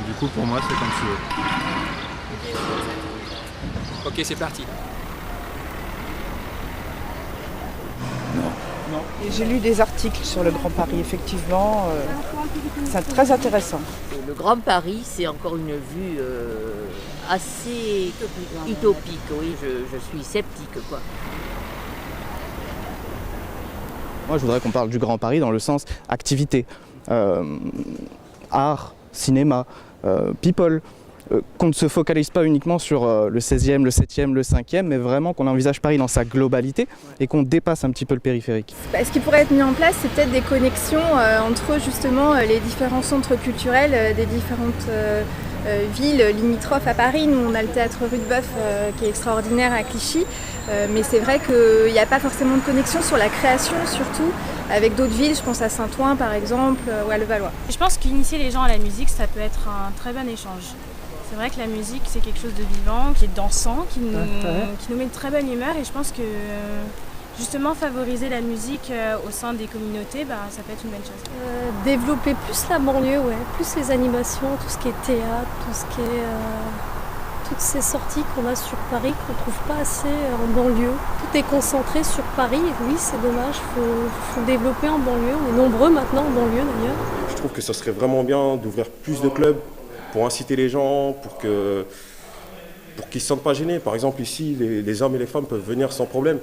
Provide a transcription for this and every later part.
Du coup, pour moi, c'est comme tu veux. Ok, c'est parti. Non. Et j'ai lu des articles sur le Grand Paris, effectivement, c'est très intéressant. Le Grand Paris, c'est encore une vue assez utopique, oui, je suis sceptique, quoi. Moi, je voudrais qu'on parle du Grand Paris dans le sens activité, art, cinéma, people, qu'on ne se focalise pas uniquement sur le 16e, le 7e, le 5e, mais vraiment qu'on envisage Paris dans sa globalité et qu'on dépasse un petit peu le périphérique. Ce qui pourrait être mis en place, c'est peut-être des connexions entre justement les différents centres culturels des différentes villes limitrophes à Paris. Nous, on a le théâtre Rudebeuf qui est extraordinaire à Clichy, mais c'est vrai qu'il n'y a pas forcément de connexion sur la création, surtout avec d'autres villes. Je pense à Saint-Ouen par exemple ou à Levallois. Je pense qu'initier les gens à la musique, ça peut être un très bon échange. C'est vrai que la musique, c'est quelque chose de vivant, qui est dansant, qui nous met de très bonne humeur, et je pense que justement favoriser la musique au sein des communautés, ça peut être une bonne chose. Développer plus la banlieue, plus les animations, tout ce qui est théâtre, tout ce qui est toutes ces sorties qu'on a sur Paris qu'on ne trouve pas assez en banlieue. Tout est concentré sur Paris, et oui, c'est dommage, faut développer en banlieue. On est nombreux maintenant en banlieue d'ailleurs. Je trouve que ce serait vraiment bien d'ouvrir plus de clubs pour inciter les gens, pour qu'ils ne se sentent pas gênés. Par exemple, ici, les hommes et les femmes peuvent venir sans problème.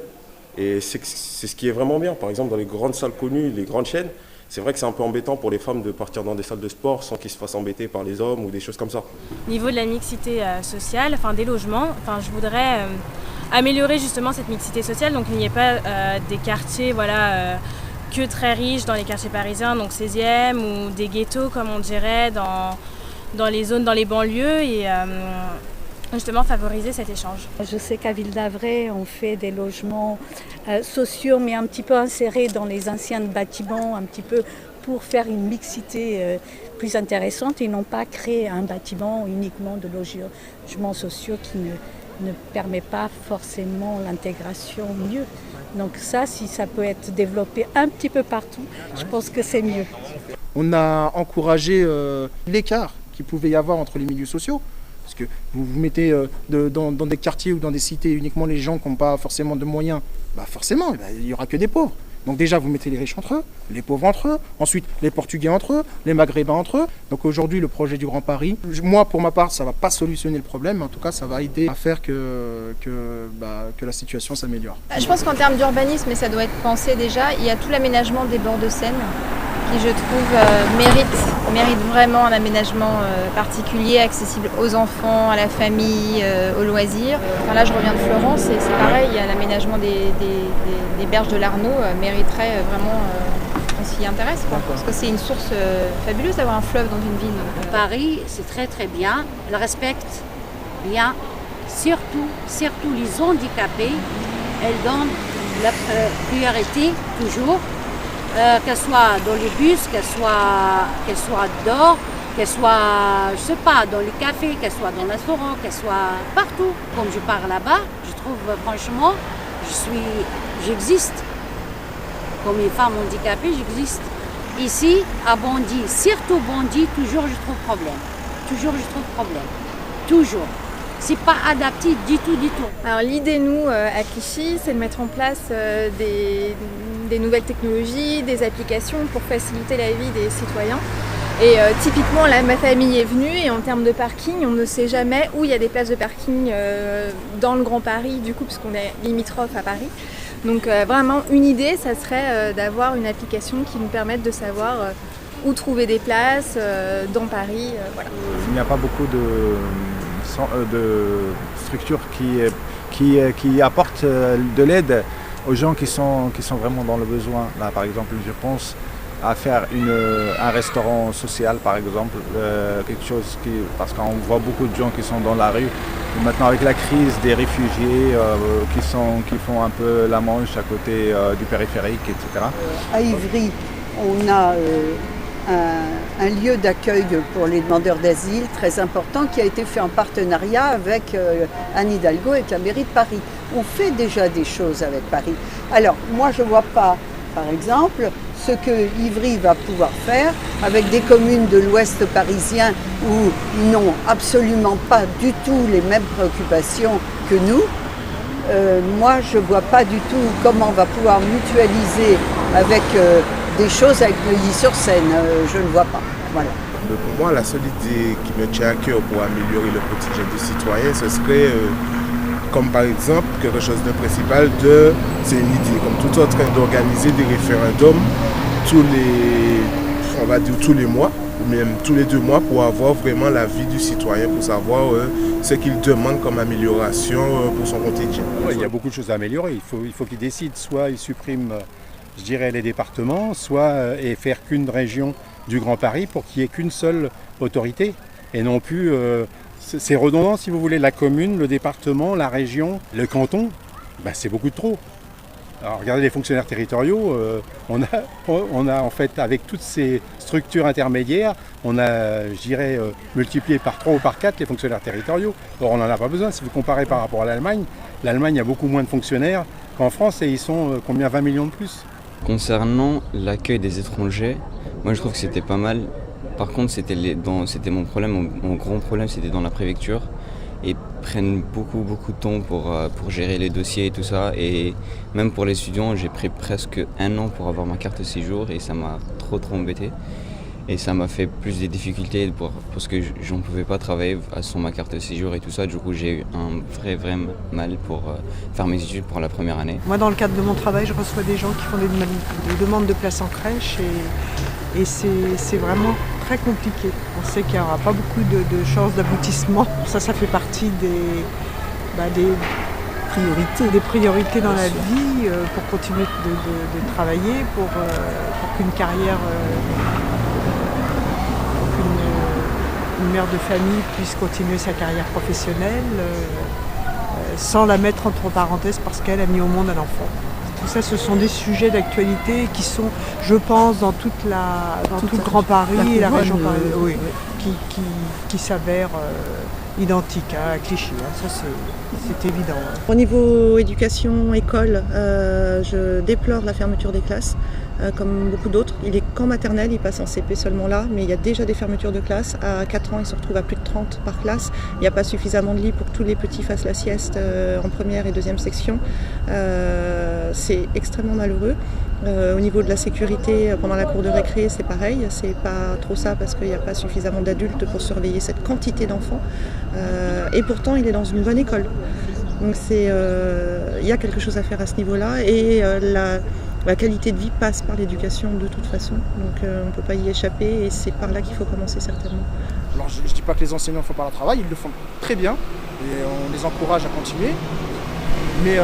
Et c'est ce qui est vraiment bien. Par exemple, dans les grandes salles connues, les grandes chaînes, c'est vrai que c'est un peu embêtant pour les femmes de partir dans des salles de sport sans qu'ils se fassent embêter par les hommes ou des choses comme ça. Au niveau de la mixité sociale, des logements, je voudrais améliorer justement cette mixité sociale, donc il n'y ait pas des quartiers que très riches dans les quartiers parisiens, donc 16e, ou des ghettos comme on dirait dans les zones, dans les banlieues, et justement favoriser cet échange. Je sais qu'à Ville d'Avray, on fait des logements sociaux, mais un petit peu insérés dans les anciens bâtiments, un petit peu pour faire une mixité plus intéressante et non pas créer un bâtiment uniquement de logements sociaux qui ne permet pas forcément l'intégration mieux. Donc ça, si ça peut être développé un petit peu partout, je pense que c'est mieux. On a encouragé l'écart qu'il pouvait y avoir entre les milieux sociaux. Parce que vous mettez dans des quartiers ou dans des cités uniquement les gens qui n'ont pas forcément de moyens, forcément, il n'y aura que des pauvres. Donc déjà, vous mettez les riches entre eux, les pauvres entre eux, ensuite les Portugais entre eux, les Maghrébins entre eux. Donc aujourd'hui, le projet du Grand Paris, moi pour ma part, ça ne va pas solutionner le problème, mais en tout cas, ça va aider à faire que la situation s'améliore. Je pense qu'en termes d'urbanisme, et ça doit être pensé déjà, il y a tout l'aménagement des bords de Seine qui, je trouve, mérite vraiment un aménagement particulier, accessible aux enfants, à la famille, aux loisirs. Là, je reviens de Florence et c'est pareil, il y a l'aménagement des berges de l'Arno mériterait vraiment qu'on s'y intéresse, parce que c'est une source fabuleuse d'avoir un fleuve dans une ville. Paris, c'est très très bien, elle respecte bien, surtout les handicapés, elle donne la priorité toujours. Qu'elle soit dans les bus, qu'elle soit dehors, qu'elle soit, je sais pas, dans les cafés, qu'elle soit dans le restaurant, qu'elle soit partout. Comme je pars là-bas, je trouve franchement, j'existe. Comme une femme handicapée, j'existe. Ici, à Bondy, surtout Bondy, toujours je trouve problème. Toujours. C'est pas adapté du tout. Alors l'idée, nous, à Clichy, c'est de mettre en place des nouvelles technologies, des applications pour faciliter la vie des citoyens. Et typiquement, là, ma famille est venue et en termes de parking, on ne sait jamais où il y a des places de parking dans le Grand Paris, du coup, parce qu'on est limitrophe à Paris. Donc vraiment, une idée, ça serait d'avoir une application qui nous permette de savoir où trouver des places dans Paris. Voilà. Il n'y a pas beaucoup de structures qui apportent de l'aide aux gens qui sont vraiment dans le besoin. Là, par exemple, je pense à faire un restaurant social, par exemple, quelque chose parce qu'on voit beaucoup de gens qui sont dans la rue. Et maintenant, avec la crise des réfugiés qui font un peu la manche à côté du périphérique, etc. À Ivry, on a un lieu d'accueil pour les demandeurs d'asile très important qui a été fait en partenariat avec Anne Hidalgo et la mairie de Paris. On fait déjà des choses avec Paris. Alors, moi, je ne vois pas, par exemple, ce que Ivry va pouvoir faire avec des communes de l'ouest parisien où ils n'ont absolument pas du tout les mêmes préoccupations que nous. Moi, je ne vois pas du tout comment on va pouvoir mutualiser avec des choses avec Neuilly-sur-Seine. Je ne vois pas. Voilà. Pour moi, la seule idée qui me tient à cœur pour améliorer le quotidien des citoyens, ce serait, comme par exemple, quelque chose de principal, c'est une idée, comme tout autre, d'organiser des référendums tous les mois, ou même tous les 2 mois, pour avoir vraiment l'avis du citoyen, pour savoir ce qu'il demande comme amélioration pour son quotidien. Ouais, il y a beaucoup de choses à améliorer. Il faut qu'il décide, soit il supprime, je dirais, les départements, soit et faire qu'une région du Grand Paris pour qu'il n'y ait qu'une seule autorité et non plus, c'est redondant si vous voulez, la commune, le département, la région, le canton, c'est beaucoup trop. Alors regardez les fonctionnaires territoriaux, on a en fait avec toutes ces structures intermédiaires, on a je dirais multiplié par 3 ou par 4 les fonctionnaires territoriaux. Or on n'en a pas besoin, si vous comparez par rapport à l'Allemagne a beaucoup moins de fonctionnaires qu'en France et ils sont combien 20 millions de plus. Concernant l'accueil des étrangers, moi je trouve que c'était pas mal. Par contre c'était mon problème, mon grand problème c'était dans la préfecture. Et prennent beaucoup de temps pour gérer les dossiers et tout ça. Et même pour les étudiants, j'ai pris presque 1 an pour avoir ma carte de séjour et ça m'a trop embêté. Et ça m'a fait plus des difficultés parce que j'en pouvais pas travailler sans ma carte de séjour et tout ça. Du coup, j'ai eu un vrai mal pour faire mes études pour la première année. Moi, dans le cadre de mon travail, je reçois des gens qui font des demandes de place en crèche et c'est vraiment très compliqué. On sait qu'il n'y aura pas beaucoup de chances d'aboutissement. Ça fait partie des priorités dans la vie pour continuer de travailler, pour qu'une carrière, une mère de famille puisse continuer sa carrière professionnelle sans la mettre entre parenthèses parce qu'elle a mis au monde un enfant. Tout ça, ce sont des sujets d'actualité qui sont, je pense, dans tout le Grand Paris et la région parisienne, qui s'avèrent identiques à Clichy. Ça, c'est évident. Au niveau éducation, école, je déplore la fermeture des classes. Comme beaucoup d'autres, il est qu'en maternelle, il passe en CP seulement là, mais il y a déjà des fermetures de classes. À 4 ans, il se retrouve à plus de 30 par classe. Il n'y a pas suffisamment de lits pour que tous les petits fassent la sieste en première et deuxième section. C'est extrêmement malheureux. Au niveau de la sécurité, pendant la cour de récré, c'est pareil. C'est pas trop ça parce qu'il n'y a pas suffisamment d'adultes pour surveiller cette quantité d'enfants. Et pourtant, il est dans une bonne école. Donc il y a quelque chose à faire à ce niveau-là. Et la qualité de vie passe par l'éducation de toute façon, donc on ne peut pas y échapper et c'est par là qu'il faut commencer certainement. Alors je ne dis pas que les enseignants ne font pas leur travail, ils le font très bien et on les encourage à continuer, mais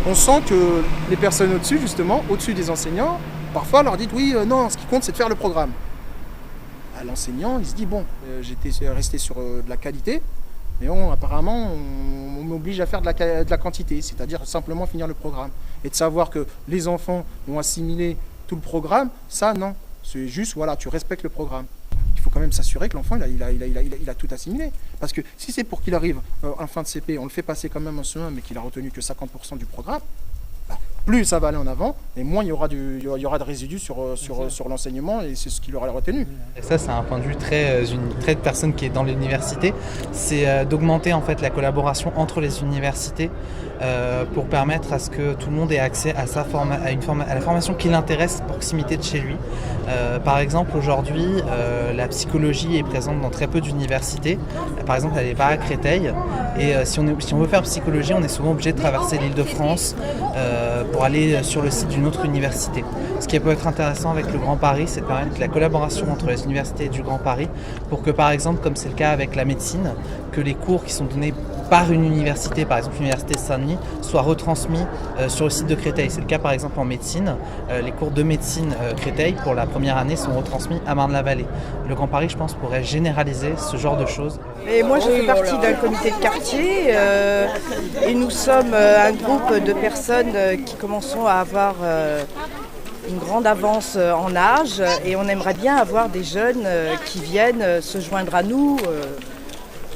on sent que les personnes au-dessus, justement, au-dessus des enseignants, parfois leur disent oui, non, ce qui compte c'est de faire le programme. À l'enseignant, il se dit bon, j'étais resté sur de la qualité, mais apparemment on m'oblige à faire de la quantité, c'est-à-dire simplement finir le programme. Et de savoir que les enfants vont assimiler tout le programme, ça non. C'est juste, voilà, tu respectes le programme. Il faut quand même s'assurer que l'enfant, il a tout assimilé. Parce que si c'est pour qu'il arrive en fin de CP, on le fait passer quand même en CE1, mais qu'il a retenu que 50% du programme, plus ça va aller en avant, et moins il y aura de résidus sur l'enseignement, et c'est ce qu'il aura retenu. Et ça, c'est un point de vue très de personne qui est dans l'université, c'est d'augmenter en fait la collaboration entre les universités pour permettre à ce que tout le monde ait accès à à la formation qui l'intéresse, proximité de chez lui. Par exemple, aujourd'hui, la psychologie est présente dans très peu d'universités. Par exemple, elle n'est pas à Créteil, et si on veut faire psychologie, on est souvent obligé de traverser l'Île-de-France pour aller sur le site d'une autre université. Ce qui peut être intéressant avec le Grand Paris, c'est de permettre la collaboration entre les universités du Grand Paris pour que, par exemple, comme c'est le cas avec la médecine, que les cours qui sont donnés par une université, par exemple l'université de Saint-Denis, soient retransmis sur le site de Créteil. C'est le cas par exemple en médecine. Les cours de médecine Créteil pour la première année sont retransmis à Marne-la-Vallée. Le Grand Paris, je pense, pourrait généraliser ce genre de choses. Et moi, je fais partie d'un comité de quartier et nous sommes un groupe de personnes qui commençons à avoir une grande avance en âge et on aimerait bien avoir des jeunes qui viennent se joindre à nous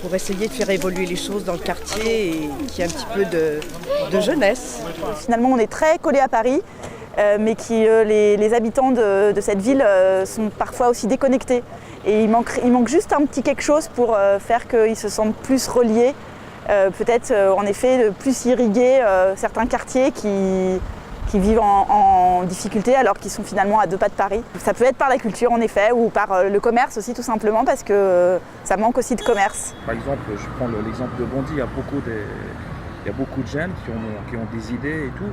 pour essayer de faire évoluer les choses dans le quartier et qu'il y ait un petit peu de jeunesse. Finalement, on est très collé à Paris. mais qui les habitants de cette ville sont parfois aussi déconnectés. Et il manque juste un petit quelque chose pour faire qu'ils se sentent plus reliés, peut-être en effet de plus irriguer certains quartiers qui vivent en difficulté alors qu'ils sont finalement à 2 pas de Paris. Ça peut être par la culture en effet ou par le commerce aussi tout simplement parce que ça manque aussi de commerce. Par exemple, je prends l'exemple de Bondy, il y a beaucoup de jeunes qui ont des idées et tout,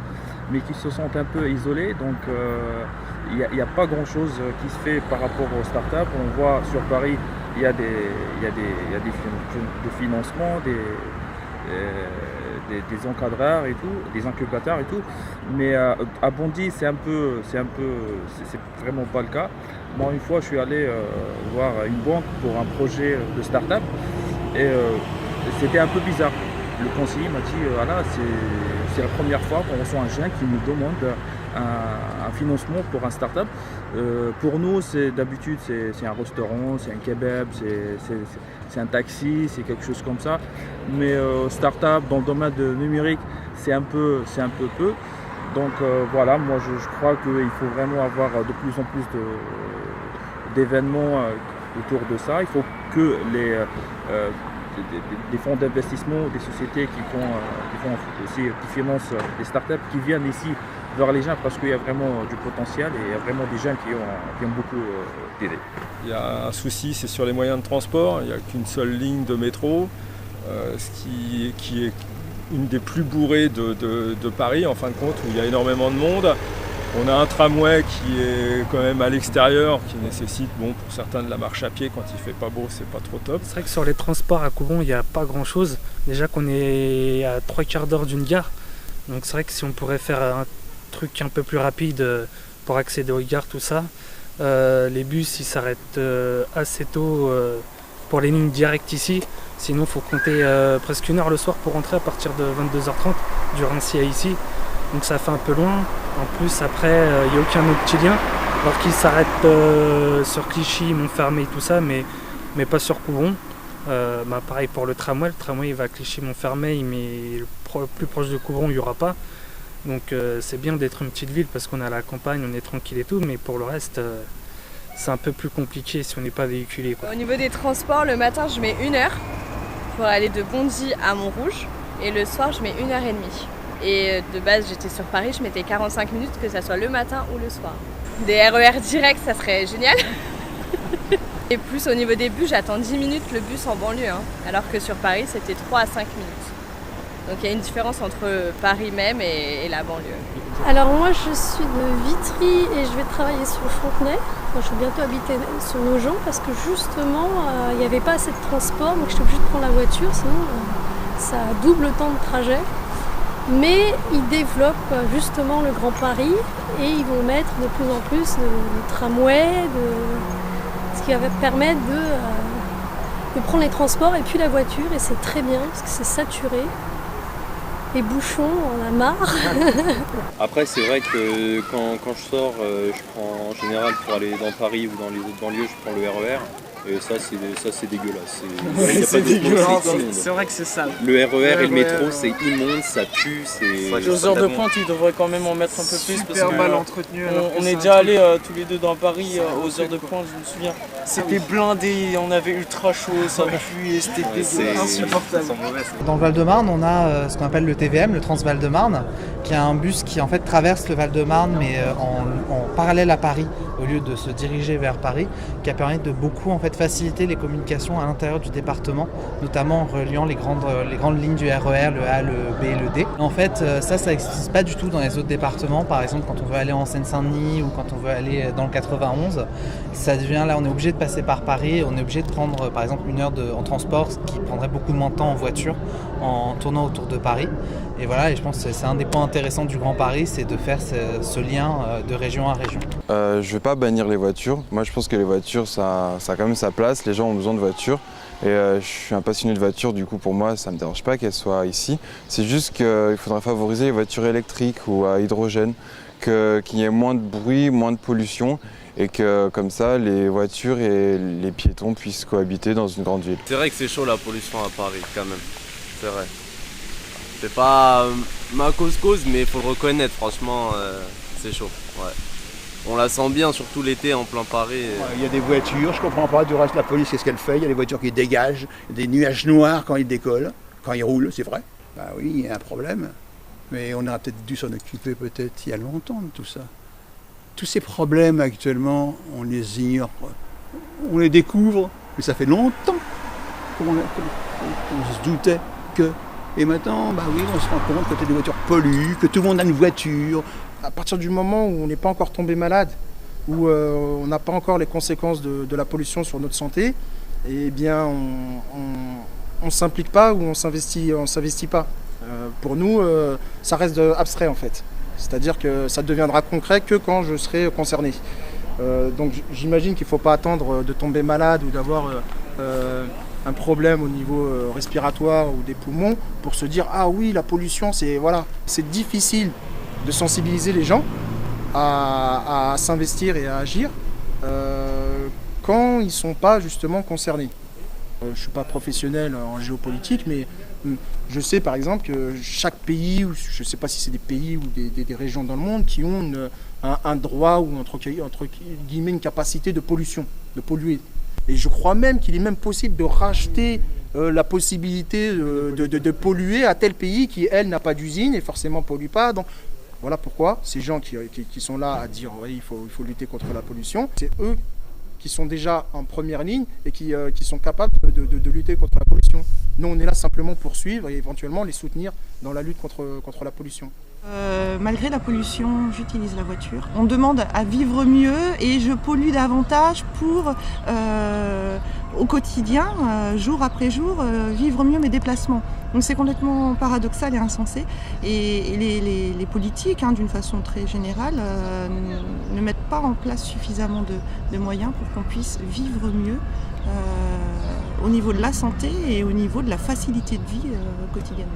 mais qui se sentent un peu isolés, donc il n'y a pas grand chose qui se fait par rapport aux startups. On voit sur Paris, il y a des financements, des encadreurs et tout, des incubateurs et tout, mais à Bondy c'est vraiment pas le cas. Moi une fois je suis allé voir une banque pour un projet de start-up et c'était un peu bizarre. Le conseiller m'a dit voilà, c'est la première fois qu'on reçoit un jeune qui nous demande un financement pour un start-up. Pour nous, d'habitude, c'est un restaurant, c'est un kebab, c'est un taxi, c'est quelque chose comme ça. Mais start-up dans le domaine numérique, c'est un peu peu. Donc voilà, moi je crois qu'il faut vraiment avoir de plus en plus d'événements autour de ça. Il faut que des fonds d'investissement, des sociétés qui financent des startups qui viennent ici vers les gens parce qu'il y a vraiment du potentiel et il y a vraiment des gens qui ont beaucoup d'idées. Il y a un souci, c'est sur les moyens de transport. Il n'y a qu'une seule ligne de métro, ce qui est une des plus bourrées de Paris en fin de compte, où il y a énormément de monde. On a un tramway qui est quand même à l'extérieur, qui nécessite, pour certains de la marche à pied quand il fait pas beau, c'est pas trop top. C'est vrai que sur les transports à Coubon, il n'y a pas grand chose. Déjà qu'on est à 3/4 d'heure d'une gare. Donc c'est vrai que si on pourrait faire un truc un peu plus rapide pour accéder aux gares, tout ça. Les bus, ils s'arrêtent assez tôt pour les lignes directes ici. Sinon, il faut compter presque 1 heure le soir pour rentrer à partir de 22h30 du Raincy à ici. Donc ça fait un peu loin. En plus, après, il n'y a aucun autre petit lien. Alors qu'ils s'arrêtent sur Clichy, Montfermé et tout ça, mais pas sur Coubon. Pareil pour le tramway il va à Clichy-Montfermeil, mais plus proche de Coubon, il n'y aura pas. Donc c'est bien d'être une petite ville parce qu'on est à la campagne, on est tranquille et tout, mais pour le reste, c'est un peu plus compliqué si on n'est pas véhiculé, quoi. Au niveau des transports, le matin, je mets 1 heure pour aller de Bondy à Montrouge, et le soir, je mets 1h30. Et de base, j'étais sur Paris, je mettais 45 minutes, que ça soit le matin ou le soir. Des RER directs, ça serait génial. Et plus au niveau des bus, j'attends 10 minutes le bus en banlieue, alors que sur Paris, c'était 3 à 5 minutes. Donc il y a une différence entre Paris même et la banlieue. Alors moi, je suis de Vitry et je vais travailler sur Fontenay. Moi, je vais bientôt habiter sur Nogent parce que justement, il n'y avait pas assez de transport, donc j'étais obligée de prendre la voiture, sinon ça double le temps de trajet. Mais ils développent justement le Grand Paris et ils vont mettre de plus en plus de tramways, ce qui va permettre de prendre les transports et puis la voiture, et c'est très bien parce que c'est saturé. Les bouchons, on a marre. Après, c'est vrai que quand je sors, je prends en général pour aller dans Paris ou dans les autres banlieues, je prends le RER. Et ça c'est dégueulasse. C'est dégueulasse. C'est vrai que c'est sale. Le RER et le métro, c'est immonde, ça pue. Aux heures de pointe, ils devraient quand même en mettre un peu plus. Super mal entretenu. On est déjà allés tous les deux dans Paris aux heures de pointe, je me souviens. C'était blindé, on avait ultra chaud, ça puait, c'était insupportable. Dans le Val-de-Marne, on a ce qu'on appelle le TVM, le Trans-Val-de-Marne, qui est un bus qui en fait traverse le Val-de-Marne, mais en parallèle à Paris, au lieu de se diriger vers Paris, qui a permis de beaucoup en fait faciliter les communications à l'intérieur du département, notamment en reliant les grandes lignes du RER, le A, le B et le D. En fait, ça n'existe pas du tout dans les autres départements. Par exemple, quand on veut aller en Seine-Saint-Denis ou quand on veut aller dans le 91, ça devient là, on est obligé de passer par Paris, on est obligé de prendre par exemple 1 heure en transport, ce qui prendrait beaucoup moins de temps en voiture en tournant autour de Paris. Et voilà, et je pense que c'est un des points intéressants du Grand Paris, c'est de faire ce lien de région à région. Je ne vais pas bannir les voitures. Moi, je pense que les voitures, ça a quand même sa place. Les gens ont besoin de voitures. Et je suis un passionné de voitures, du coup, pour moi, ça ne me dérange pas qu'elles soient ici. C'est juste qu'il faudrait favoriser les voitures électriques ou à hydrogène, qu'il y ait moins de bruit, moins de pollution, et que comme ça, les voitures et les piétons puissent cohabiter dans une grande ville. C'est vrai que c'est chaud la pollution à Paris, quand même. C'est vrai. C'est pas ma cause, mais il faut le reconnaître, franchement, c'est chaud. Ouais. On la sent bien, surtout l'été en plein Paris. Il y a des voitures, je comprends pas, du reste la police, qu'est-ce qu'elle fait? Il y a des voitures qui dégagent, des nuages noirs quand ils décollent, quand ils roulent, c'est vrai. Bah oui, il y a un problème. Mais on aurait peut-être dû s'en occuper peut-être il y a longtemps de tout ça. Tous ces problèmes actuellement, on les ignore, on les découvre, mais ça fait longtemps qu'on se doutait que... Et maintenant, bah oui, on se rend compte que des voitures polluent, que tout le monde a une voiture. À partir du moment où on n'est pas encore tombé malade, où on n'a pas encore les conséquences de la pollution sur notre santé, eh bien on ne s'implique pas ou on s'investit pas. Pour nous, ça reste abstrait en fait. C'est-à-dire que ça deviendra concret que quand je serai concerné. Donc j'imagine qu'il ne faut pas attendre de tomber malade ou d'avoir un problème au niveau respiratoire ou des poumons pour se dire ah oui, la pollution, c'est difficile de sensibiliser les gens à s'investir et à agir quand ils ne sont pas justement concernés. Je ne suis pas professionnel en géopolitique, mais je sais par exemple que chaque pays, ou je ne sais pas si c'est des pays ou des régions dans le monde, qui ont un droit ou entre guillemets une capacité de pollution, de polluer. Et je crois même qu'il est même possible de racheter la possibilité de polluer à tel pays qui, elle, n'a pas d'usine et forcément ne pollue pas. Donc, voilà pourquoi ces gens qui sont là à dire oui, il faut lutter contre la pollution, c'est eux qui sont déjà en première ligne et qui sont capables de lutter contre la pollution. Nous, on est là simplement pour suivre et éventuellement les soutenir dans la lutte contre la pollution. Malgré la pollution, j'utilise la voiture. On demande à vivre mieux et je pollue davantage pour, au quotidien, jour après jour, vivre mieux mes déplacements. Donc c'est complètement paradoxal et insensé. Et les politiques, d'une façon très générale, ne mettent pas en place suffisamment de moyens pour qu'on puisse vivre mieux au niveau de la santé et au niveau de la facilité de vie quotidienne.